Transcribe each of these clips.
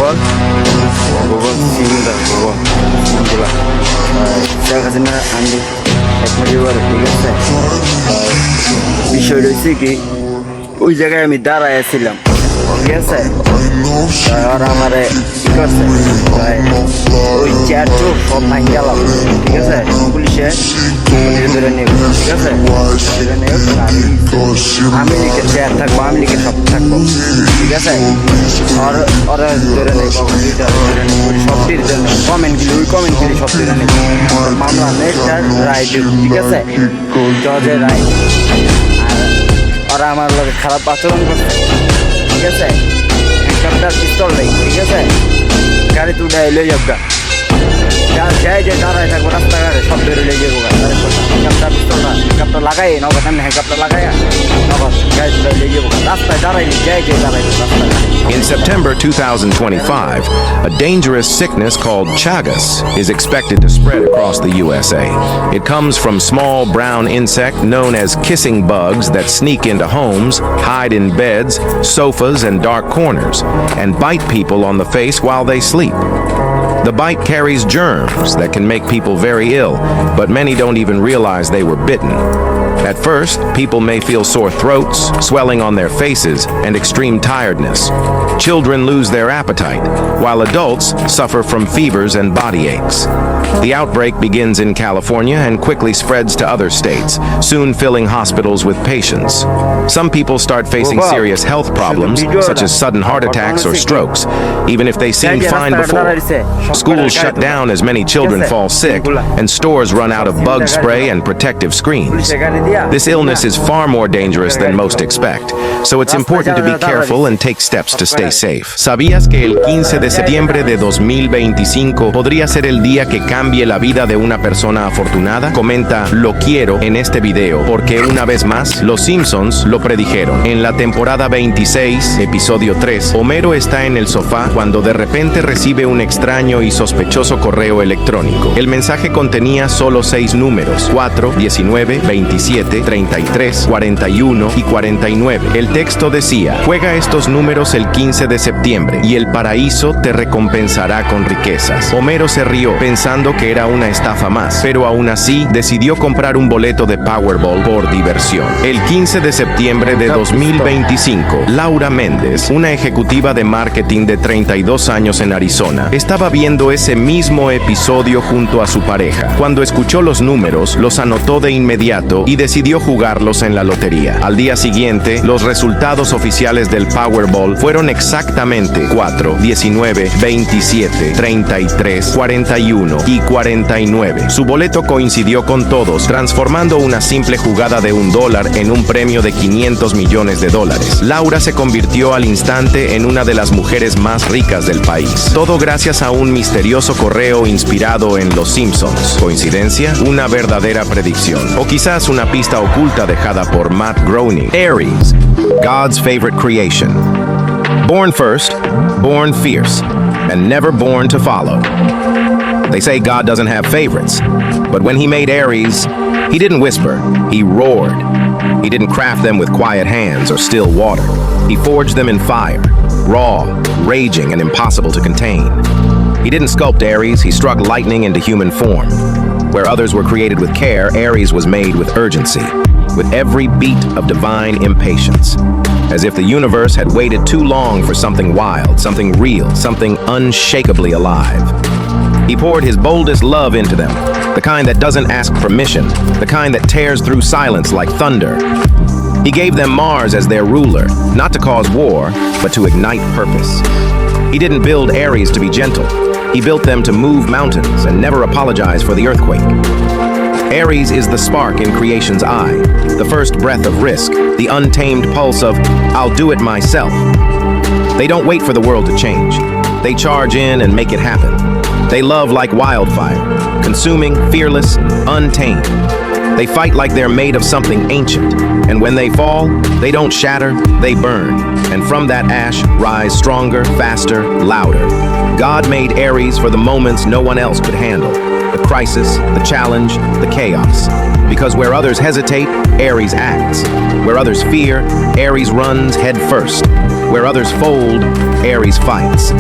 বল ভগবান সিংদা ভগবান সিংগুলা শেখ হাসিনা আন্দি এক পরিবার ঠিক আছে বিষয় রয়েছে কি ওই জায়গায় আমি দাঁড়ায় ছিলাম ঠিক আছে আর আমারে কি করছে ওই চেয়ার চোখ সব ভাঙ গেলাম ঠিক আছে পুলিশে ধরে নেব ঠিক আছে ধরে নেব আমি লিখে চেয়ার থাকবো আমি লিখে সব থাকবো ঠিক আছে আর ওরা ধরে নেব সবটির জন্য কমেন্টগুলি ওই কমেন্টগুলি সব ধরে নেব মামলা নেই তার রায় দেব ঠিক আছে জজের রায় আর ওরা আমার লোক খারাপ আচরণ করছে ঠিক আছে একটা পিস্তল নেই ঠিক আছে গাড়ি তুলে লই যাবগা যাই যে দাঁড়ায় থাকবো রাস্তাঘাটে সব ধরে লেগে যাবো হেলিকপ্টার পিস্তলটা হেলিকপ্টার লাগাই নগদ এমনি হেলিকপ্টার লাগাই নগদ গাড়ি তুলে লেগে যাবো রাস্তায় দাঁড়াইনি যাই যে দাঁড়াই রাস্তাঘাটে In September 2025, a dangerous sickness called Chagas is expected to spread across the USA. It comes from small brown insect known as kissing bugs that sneak into homes, hide in beds, sofas, and dark corners, and bite people on the face while they sleep. The bite carries germs that can make people very ill, but many don't even realize they were bitten. At first, people may feel sore throats, swelling on their faces, and extreme tiredness. Children lose their appetite, while adults suffer from fevers and body aches. The outbreak begins in California and quickly spreads to other states, soon filling hospitals with patients. Some people start facing serious health problems, such as sudden heart attacks or strokes, even if they seemed fine before. Schools shut down as many children fall sick, and stores run out of bug spray and protective screens. This illness is far more dangerous than most expect, so it's important to be careful and take steps to stay safe. ¿Sabías que el 15 de septiembre de 2025 podría ser el día que cambie la vida de una persona afortunada? Comenta "lo quiero" en este video, porque una vez más, los Simpsons lo predijeron. En la temporada 26, episodio 3, Homero está en el sofá cuando de repente recibe un extraño y sospechoso correo electrónico. El mensaje contenía solo 6 números: 4, 19, 27, 33, 41 y 49. El texto decía: juega estos números el 15 de septiembre y el paraíso te recompensará con riquezas. Homero se rió pensando que era una estafa más, pero aún así decidió comprar un boleto de Powerball por diversión. El 15 de septiembre de 2025, Laura Méndez, una ejecutiva de marketing de 32 años en Arizona, estaba viendo ese mismo episodio junto a su pareja. Cuando escuchó los números, los anotó de inmediato y decidió jugarlos en la lotería. Al día siguiente, los resultados oficiales del Powerball fueron exactamente 4, 19, 27, 33, 41 y 49. Su boleto coincidió con todos, transformando una simple jugada de $1 en un premio de $500 millones. Laura se convirtió al instante en una de las mujeres más ricas del país. Todo gracias a un misterioso correo inspirado en Los Simpsons. ¿Coincidencia? Una verdadera predicción. O quizás una pista oculta dejada por Matt Groening. Aries, God's favorite creation. Born first, born fierce, and never born to follow. They say God doesn't have favorites, but when he made Aries, he didn't whisper, he roared. He didn't craft them with quiet hands or still water. He forged them in fire, raw, raging, and impossible to contain. He didn't sculpt Aries, he struck lightning into human form. Where others were created with care, Aries was made with urgency, with every beat of divine impatience. As if the universe had waited too long for something wild, something real, something unshakably alive. He poured his boldest love into them, the kind that doesn't ask permission, the kind that tears through silence like thunder. He gave them Mars as their ruler, not to cause war, but to ignite purpose. He didn't build Aries to be gentle. He built them to move mountains and never apologize for the earthquake. Aries is the spark in creation's eye, the first breath of risk, the untamed pulse of, I'll do it myself. They don't wait for the world to change. They charge in and make it happen. They love like wildfire, consuming, fearless, untamed. They fight like they're made of something ancient, and when they fall, they don't shatter, they burn, and from that ash rise stronger, faster, louder. God made Aries for the moments no one else could handle. The crisis, the challenge, the chaos. Because where others hesitate, Aries acts. Where others fear, Aries runs head first. Where others fold, Aries fights.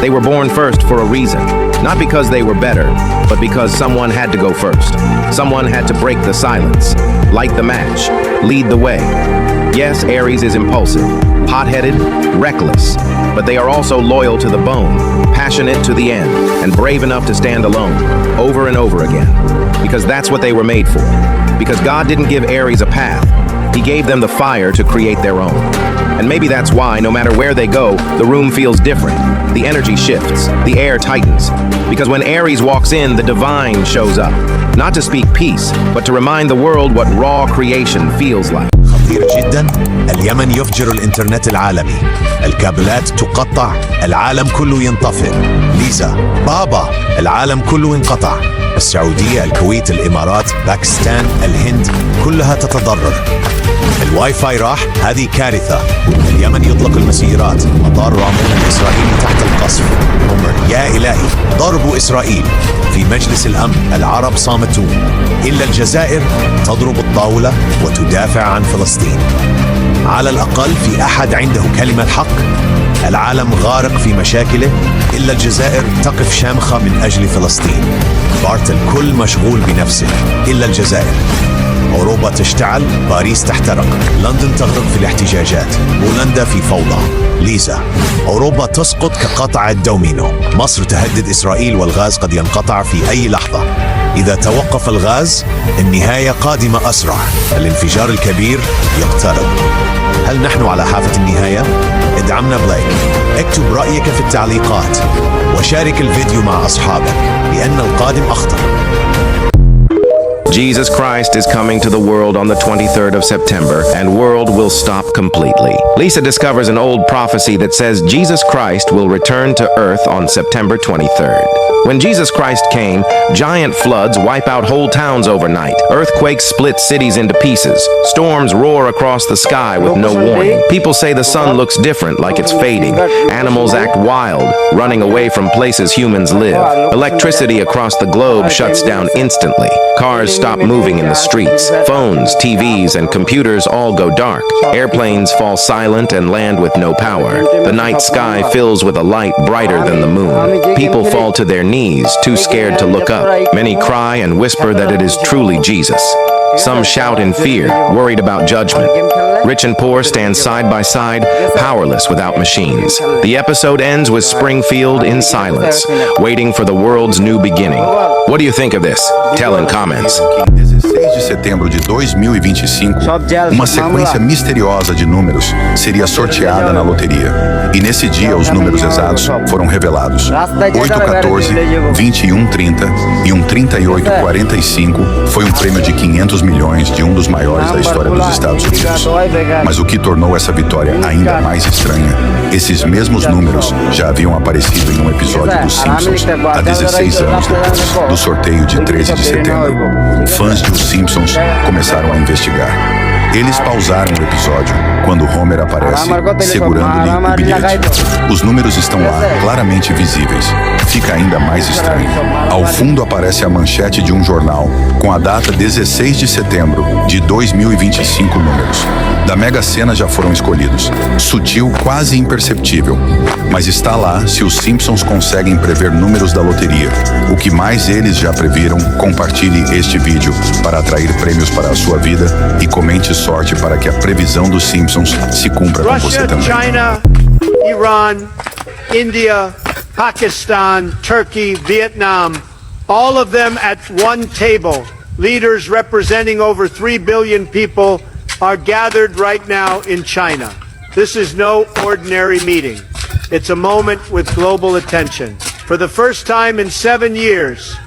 They were born first for a reason. Not because they were better, but because someone had to go first. Someone had to break the silence, light the match, lead the way. Yes, Aries is impulsive, hot-headed, reckless, but they are also loyal to the bone, passionate to the end, and brave enough to stand alone, over and over again. Because that's what they were made for. Because God didn't give Aries a path. He gave them the fire to create their own. And maybe that's why, no matter where they go, the room feels different. The energy shifts, the air tightens. Because when Aries walks in, the divine shows up. Not to speak peace, but to remind the world what raw creation feels like. خطير جدا. اليمن يفجر الانترنت العالمي، الكابلات تقطع، العالم كله ينطفئ. ليزا، بابا، العالم كله انقطع. السعودية، الكويت، الإمارات، باكستان، الهند كلها تتضرر. الواي فاي راح، هذه كارثة. اليمن يطلق المسيرات، مطار رامون الإسرائيلي تحت القصف. يا إلهي، ضربوا إسرائيل. في مجلس الأمن العرب صامتون، إلا الجزائر تضرب الطاولة وتدافع عن فلسطين. على الأقل في أحد عنده كلمة حق. العالم غارق في مشاكله، إلا الجزائر تقف شامخة من أجل فلسطين. بارت الكل مشغول بنفسه، إلا الجزائر. أوروبا تشتعل، باريس تحترق، لندن تغرق في الاحتجاجات، بولندا في فوضى. ليزا، أوروبا تسقط كقطع الدومينو. مصر تهدد إسرائيل والغاز قد ينقطع في أي لحظة. إذا توقف الغاز، النهاية قادمة أسرع. الانفجار الكبير يقترب. هل نحن على حافة النهاية؟ ادعمنا بلايك، اكتب رأيك في التعليقات، وشارك الفيديو مع أصحابك، لأن القادم أخطر. Jesus Christ is coming to the world on the 23rd of September, and world will stop completely. Lisa discovers an old prophecy that says Jesus Christ will return to Earth on September 23rd. When Jesus Christ came, giant floods wipe out whole towns overnight. Earthquakes split cities into pieces. Storms roar across the sky with no warning. People say the sun looks different, like it's fading. Animals act wild, running away from places humans live. Electricity across the globe shuts down instantly. Cars stop moving in the streets. Phones, TVs, and computers all go dark. Airplanes fall silent and land with no power. The night sky fills with a light brighter than the moon. People fall to their knees, too scared to look up. Many cry and whisper that it is truly Jesus. Some shout in fear, worried about judgment. Rich and poor stand side by side, powerless without machines. The episode ends with Springfield in silence, waiting for the world's new beginning. What do you think of this? Tell in comments. 16 de setembro de 2025, uma sequência misteriosa de números seria sorteada na loteria. E nesse dia, os números exatos foram revelados. 8, 14, 21, 30 e um 38, 45 foi um prêmio de 500 milhões de um dos maiores da história dos Estados Unidos. Mas o que tornou essa vitória ainda mais estranha, esses mesmos números já haviam aparecido em um episódio dos Simpsons há 16 anos depois do sorteio de 13 de setembro. Fãs de Os Simpsons começaram a investigar. Eles pausaram o episódio quando Homer aparece segurando-lhe o bilhete. Os números estão lá, claramente visíveis. Fica ainda mais estranho. Ao fundo aparece a manchete de um jornal com a data 16 de setembro de 2025 números. Da Mega Sena já foram escolhidos. Sutil, quase imperceptível. Mas está lá se os Simpsons conseguem prever números da loteria. O que mais eles já previram, compartilhe este vídeo para atrair prêmios para a sua vida e comente sorte para que a previsão dos Simpsons se cumpra com você também. China, Iran, India, Pakistan, Turkey, Vietnam, all of them at one table. Leaders representing over 3 billion people are gathered right now in China. This is no ordinary meeting. It's a moment with global attention. For the first time in 7 years,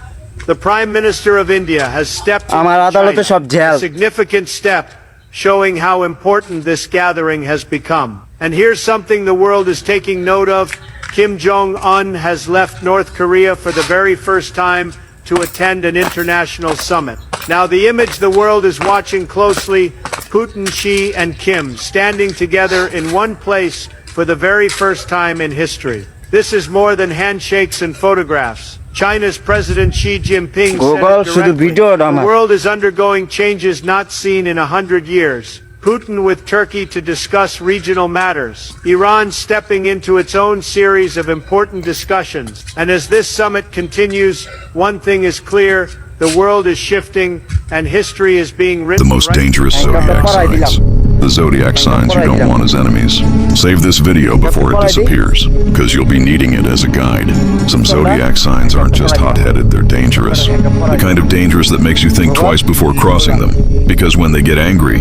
the Prime Minister of India has stepped into China, a significant step showing how important this gathering has become. And here's something the world is taking note of. Kim Jong-un has left North Korea for the very first time to attend an international summit. Now, the image the world is watching closely, Putin, Xi, and Kim standing together in one place for the very first time in history. This is more than handshakes and photographs. China's President Xi Jinping said it directly. The world is undergoing changes not seen in 100 years. Putin with Turkey to discuss regional matters, Iran stepping into its own series of important discussions. And as this summit continues, one thing is clear, the world is shifting and history is being The written. most dangerous zodiac signs. The zodiac signs you don't want as enemies. Save this video before it disappears, because you'll be needing it as a guide. Some zodiac signs aren't just hot-headed, they're dangerous. The kind of dangerous that makes you think twice before crossing them, because when they get angry,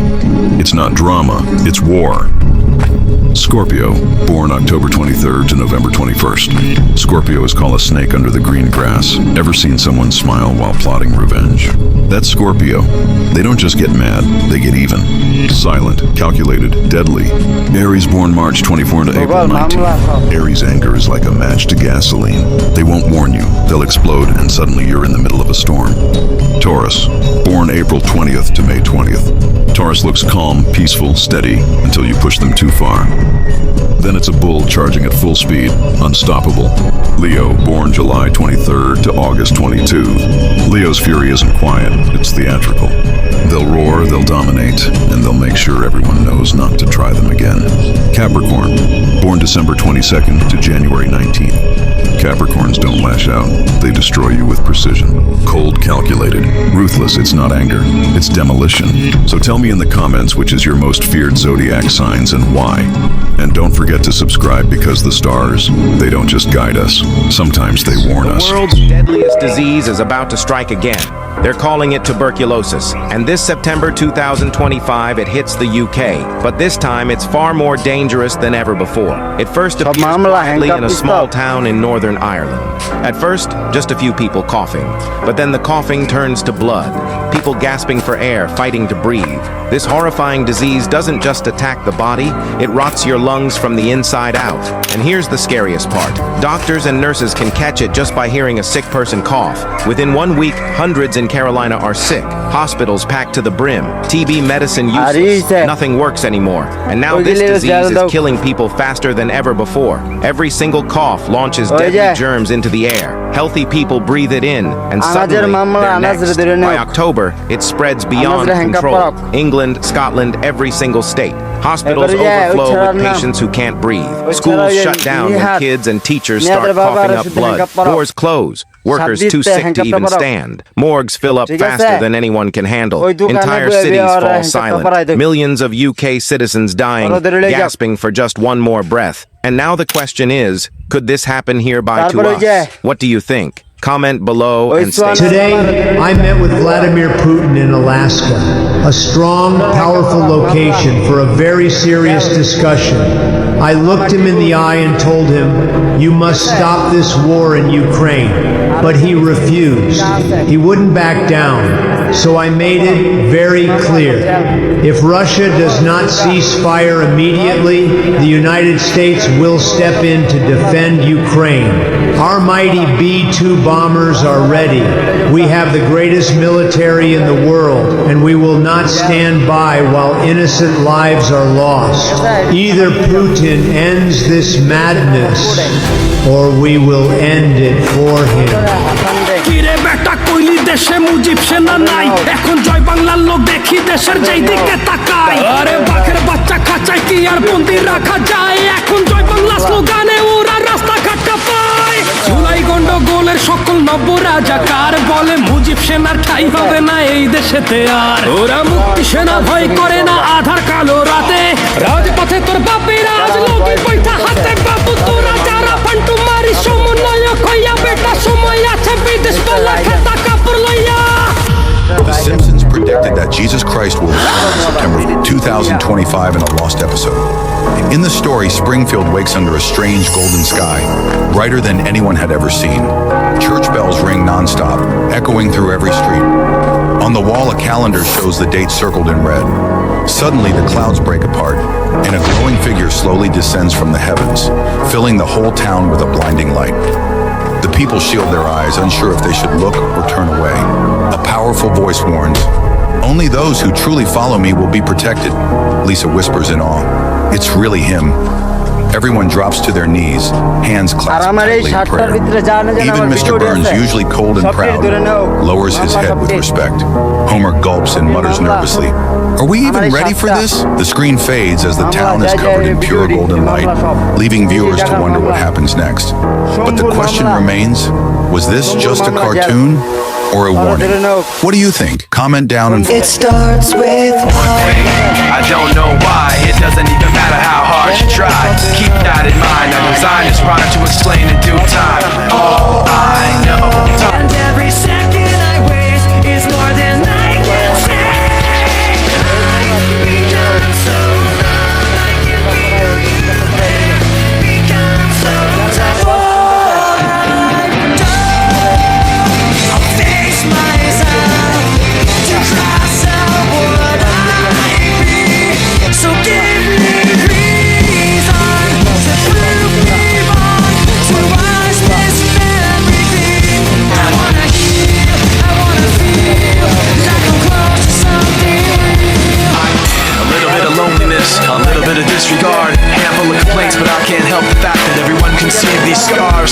it's not drama, it's war. Scorpio, born October 23rd to November 21st. Scorpio is called a snake under the green grass. Ever seen someone smile while plotting revenge? That's Scorpio. They don't just get mad, they get even. Silent, calculated, deadly. Aries, born March 24 to April 19. Aries' anger is like a match to gasoline. They won't warn you, they'll explode, and suddenly you're in the middle of a storm. Taurus, born April 20th to May 20th. Taurus looks calm, peaceful, steady, until you push them too far. Then it's a bull charging at full speed, unstoppable. Leo, born July 23rd to August 22. Leo's fury isn't quiet, it's theatrical. They'll roar, they'll dominate, and they'll make sure everyone knows not to try them again. Capricorn, born December 22nd to January 19th. Capricorns don't lash out, they destroy you with precision. Cold, calculated, ruthless, it's not anger, it's demolition. So tell me in the comments which is your most feared zodiac signs and why. And don't forget to subscribe, because the stars, they don't just guide us, sometimes they warn us. The world's deadliest disease is about to strike again. They're calling it tuberculosis, and this September 2025 it hits the UK, but this time it's far more dangerous than ever before. It first appears quietly in a small town in Northern Ireland. At first, just a few people coughing, but then the coughing turns to blood, people gasping for air, fighting to breathe. This horrifying disease doesn't just attack the body, it rots your lungs from the inside out. And here's the scariest part. Doctors and nurses can catch it just by hearing a sick person cough. Within 1 week, hundreds in Carolina are sick. Hospitals packed to the brim. TB medicine useless. Nothing works anymore. And now this disease is killing people faster than ever before. Every single cough launches deadly germs into the air. Healthy people breathe it in, and suddenly they're next. By October, it spreads beyond control. England, Scotland, every single state. Hospitals overflow with patients who can't breathe. Schools shut down when kids and teachers start coughing up blood. Doors close. Workers too sick to even stand. Morgues fill up faster than anyone can handle. Entire cities fall silent. Millions of UK citizens dying, gasping for just one more breath. And now the question is, could this happen hereby to us? What do you think? Comment below and stay tuned. Today, I met with Vladimir Putin in Alaska, a strong, powerful location for a very serious discussion. I looked him in the eye and told him, "You must stop this war in Ukraine." But he refused. He wouldn't back down. So I made it very clear. If Russia does not cease fire immediately, the United States will step in to defend Ukraine. Our mighty B-2 bombers are ready. We have the greatest military in the world, and we will not stand by while innocent lives are lost. Either Putin ends this madness, or we will end it for him. কিরে বেটা কইলি দেশে মুজিব সেনা নাই এখন জয় বাংলার লোক দেখি দেশের যেই দিকে তাকায় আরে বাঘের বাচ্চা খাঁচায় কি আর বন্দি রাখা যায় এখন জয় বাংলা স্লোগানে ওরা রাস্তাঘাট কাঁপায় জুলাই গন্ডগোলের সকল নব্য রাজাকার বলে মুজিব সেনার ঠাঁই হবে না এই দেশেতে আর ওরা মুক্তি সেনা ভয় করে না আধার কালো রাতে রাজপথে তোর বাপের রাজ লগি বৈঠা হাতে বাবু তোরা যারা ফান্টু মারি সমন্বয়ক হইয়া বেটা সময় আছে বিদেশ বলা খেতা কাপড় লইয়া The Simpsons predicted that Jesus Christ will return in September 2025 in a lost episode. In the story, Springfield wakes under a strange golden sky, brighter than anyone had ever seen. Church bells ring nonstop, echoing through every street. On the wall, a calendar shows the date circled in red. Suddenly, the clouds break apart, and a glowing figure slowly descends from the heavens, filling the whole town with a blinding light. The people shield their eyes, unsure if they should look or turn away. A powerful voice warns, "Only those who truly follow me will be protected." Lisa whispers in awe, "It's really him." Everyone drops to their knees, hands R clasped আমার এই tightly in শার্টটার prayer. ভিতরে জানে যেন Even আমার Mr. Video Burns, আছে usually cold and সব proud, ধরে নাও lowers his head with respect. Homer gulps and mutters nervously, "Are we even ready for this?" The screen fades as the town is covered in pure golden light, leaving viewers to wonder what happens next. But the question remains, was this just a cartoon or a warning? What do you think? Comment down and It starts with I don't know why, it doesn't even matter how hard you try. Keep that in mind, I designed this rhyme to explain in due time. All I know. and every second I waste is more than I can say. Become so numb, I can become so tough. I'll face myself to cross out what I be. So give me reason to prove me wrong, to watch this memory feel. I wanna heal, I wanna feel like I'm close to something real. A little bit of loneliness, a little bit of disregard, handful of complaints, but I can't help the fact that everyone can see these scars.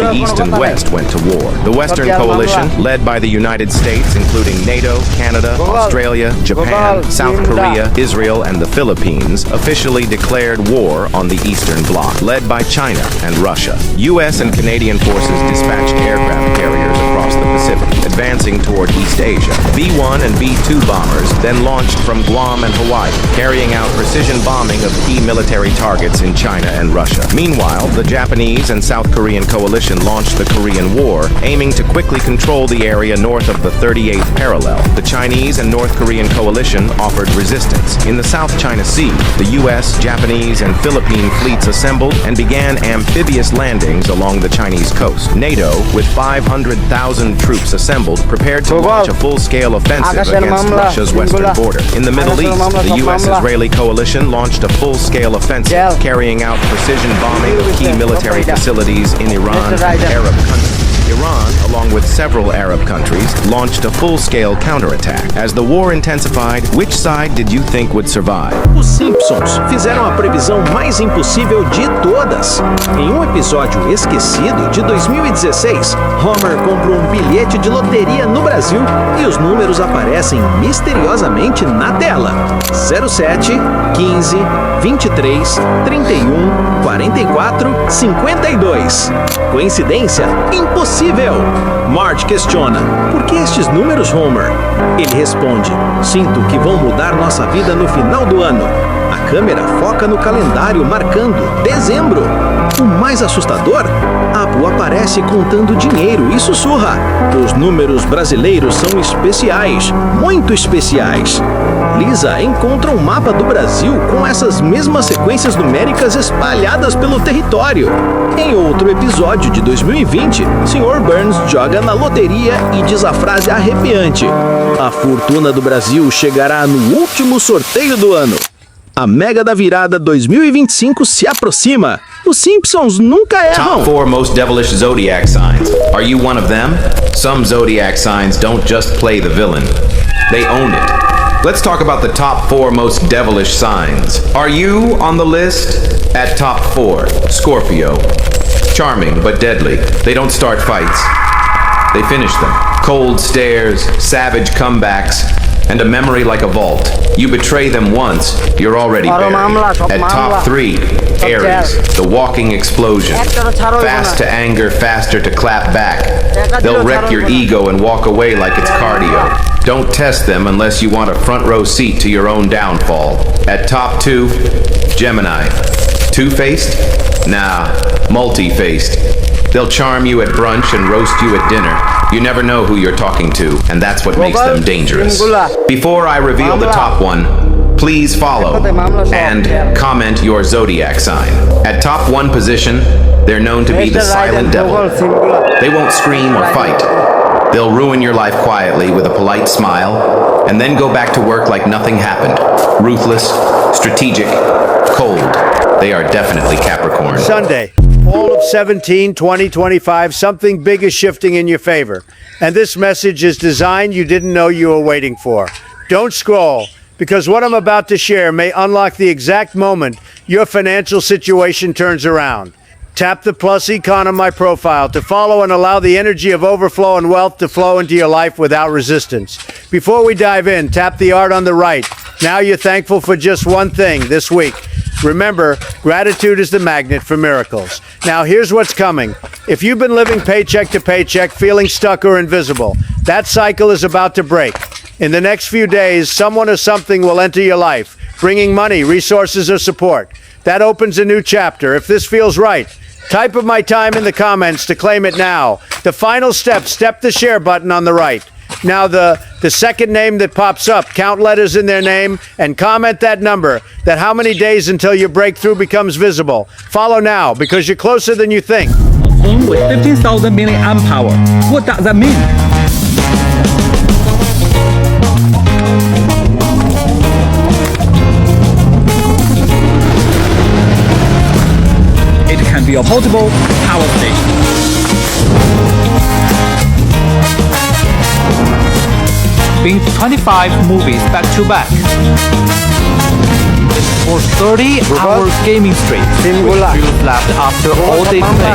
The East and West went to war. The Western Coalition, led by the United States, including NATO, Canada, Australia, Japan, South Korea, Israel, and the Philippines, officially declared war on the Eastern Bloc, led by China and Russia. U.S. and Canadian forces dispatched aircraft carriers across the Pacific, advancing toward East Asia. B-1 and B-2 bombers then launched from Guam and Hawaii, carrying out precision bombing of key military targets in China and Russia. Meanwhile, the Japanese and South Korean coalition launched the Korean War, aiming to quickly control the area north of the 38th parallel. The Chinese and North Korean coalition offered resistance. In the South China Sea, the U.S., Japanese, and Philippine fleets assembled and began amphibious landings along the Chinese coast. NATO, with 500,000 troops assembled, prepared to launch a full-scale offensive against Russia's western border. In the Middle East, the U.S.-Israeli coalition launched a full-scale offensive, carrying out precision bombing of key military facilities in Iran and Arab countries. Iran, along with several Arab countries, launched a full-scale counterattack. As the war intensified, which side did you think would survive? Os Simpsons fizeram a previsão mais impossível de todas. Em um episódio esquecido de 2016, Homer compra um bilhete de loteria no Brasil e os números aparecem misteriosamente na tela: 07, 15, 23, 31, 44, 52. Coincidência? Impossível! Marge questiona: por que estes números, Homer? Ele responde: sinto que vão mudar nossa vida no final do ano. A câmera foca no calendário marcando dezembro. O mais assustador? Apu aparece contando dinheiro e sussurra: os números brasileiros são especiais, muito especiais. Lisa encontra um mapa do Brasil com essas mesmas sequências numéricas espalhadas pelo território. Em outro episódio de 2020, Sr. Burns joga na loteria e diz a frase arrepiante: a fortuna do Brasil chegará no último sorteio do ano. A Mega da Virada 2025 se aproxima. Os Simpsons nunca erram. Top 4 most devilish zodiac signs. Are you one of them? Some zodiac signs don't just play the villain. They own it. Let's talk about the top 4 most devilish signs. Are you on the list? At top 4, Scorpio. Charming but deadly. They don't start fights. They finish them. Cold stares, savage comebacks, and a memory like a vault. You betray them once, you're already buried. At top 3, Aries, the walking explosion. Fast to anger, faster to clap back. They'll wreck your ego and walk away like it's cardio. Don't test them unless you want a front row seat to your own downfall. At top 2, Gemini. Two-faced? Nah, multi-faced. They'll charm you at brunch and roast you at dinner. You never know who you're talking to, and that's what makes them dangerous. Before I reveal the top one, please follow and comment your zodiac sign. At top 1 position, they're known to be the silent devil. They won't scream or fight. They'll ruin your life quietly with a polite smile, and then go back to work like nothing happened. Ruthless, strategic, cold. They are definitely Capricorn. Sunday, all of 17, 20, 25, something big is shifting in your favor. And this message is design you didn't know you were waiting for. Don't scroll, because what I'm about to share may unlock the exact moment your financial situation turns around. Tap the plus icon on my profile to follow and allow the energy of overflow and wealth to flow into your life without resistance. Before we dive in, tap the art on the right. Now you're thankful for just one thing this week. Remember, gratitude is the magnet for miracles. Now here's what's coming. If you've been living paycheck to paycheck, feeling stuck or invisible, that cycle is about to break. In the next few days, someone or something will enter your life, bringing money, resources, or support. That opens a new chapter. If this feels right, type of my time in the comments to claim it now. The final step, step the share button on the right. Now the second name that pops up, count letters in their name and comment that number, that how many days until your breakthrough becomes visible. Follow now, because you're closer than you think. Phone with 15,000 milliamp power. What does that mean? It can be a portable power station. Binge 25 movies back to back. Or 30-hour gaming streak. With feels left after all day play.